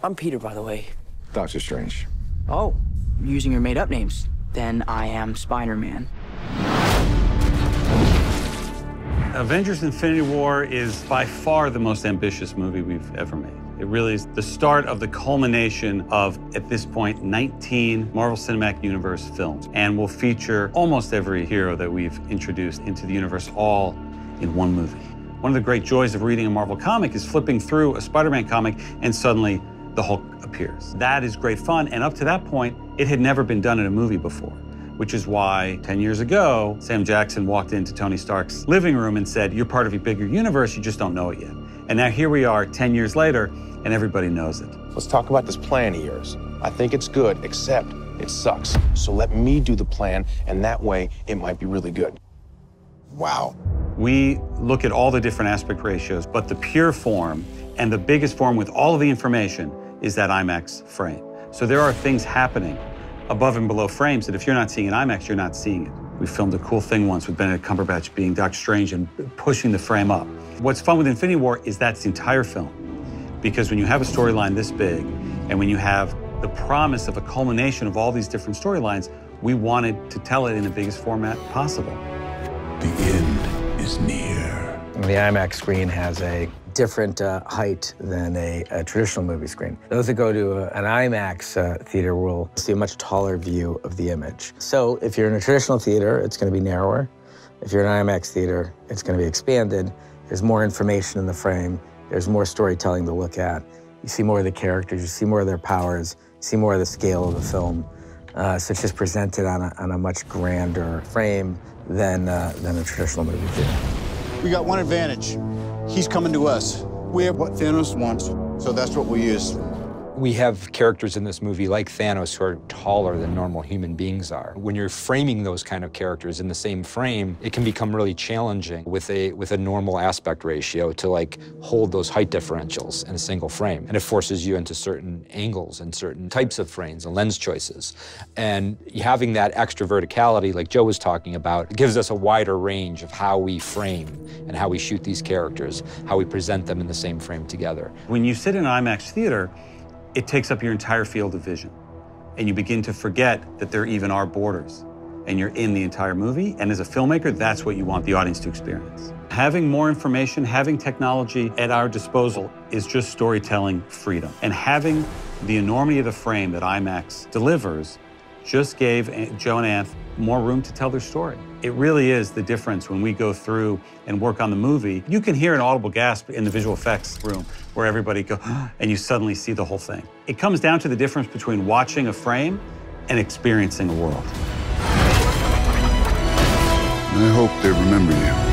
I'm Peter, by the way. Doctor Strange. Oh, using your made-up names. Then I am Spider-Man. Avengers Infinity War is by far the most ambitious movie we've ever made. It really is the start of the culmination of, at this point, 19 Marvel Cinematic Universe films, and will feature almost every hero that we've introduced into the universe all in one movie. One of the great joys of reading a Marvel comic is flipping through a Spider-Man comic and suddenly the Hulk appears. That is great fun, and up to that point, it had never been done in a movie before, which is why 10 years ago, Sam Jackson walked into Tony Stark's living room and said, "You're part of a bigger universe, you just don't know it yet." And now here we are 10 years later, and everybody knows it. Let's talk about this plan of yours. I think it's good, except it sucks. So let me do the plan, and that way it might be really good. Wow. We look at all the different aspect ratios, but the pure form and the biggest form with all of the information is that IMAX frame. So there are things happening above and below frames that if you're not seeing in IMAX, you're not seeing it. We filmed a cool thing once with Benedict Cumberbatch being Doctor Strange and pushing the frame up. What's fun with Infinity War is that's the entire film. Because when you have a storyline this big, and when you have the promise of a culmination of all these different storylines, we wanted to tell it in the biggest format possible. The end is near. The IMAX screen has a different height than a traditional movie screen. Those that go to an IMAX theater will see a much taller view of the image. So if you're in a traditional theater, it's going to be narrower. If you're in an IMAX theater, it's going to be expanded. There's more information in the frame. There's more storytelling to look at. You see more of the characters, you see more of their powers, you see more of the scale of the film. So it's just presented on a much grander frame than a traditional movie theater. We got one advantage. He's coming to us. We have what Thanos wants, so that's what we use. We have characters in this movie like Thanos who are taller than normal human beings are. When you're framing those kind of characters in the same frame, it can become really challenging with a normal aspect ratio to like hold those height differentials in a single frame. And it forces you into certain angles and certain types of frames and lens choices. And having that extra verticality, like Joe was talking about, gives us a wider range of how we frame and how we shoot these characters, how we present them in the same frame together. When you sit in an IMAX theater, it takes up your entire field of vision. And you begin to forget that there even are borders. And you're in the entire movie. And as a filmmaker, that's what you want the audience to experience. Having more information, having technology at our disposal is just storytelling freedom. And having the enormity of the frame that IMAX delivers just gave Joe and Anth more room to tell their story. It really is the difference when we go through and work on the movie. You can hear an audible gasp in the visual effects room where everybody goes, and you suddenly see the whole thing. It comes down to the difference between watching a frame and experiencing a world. I hope they remember you.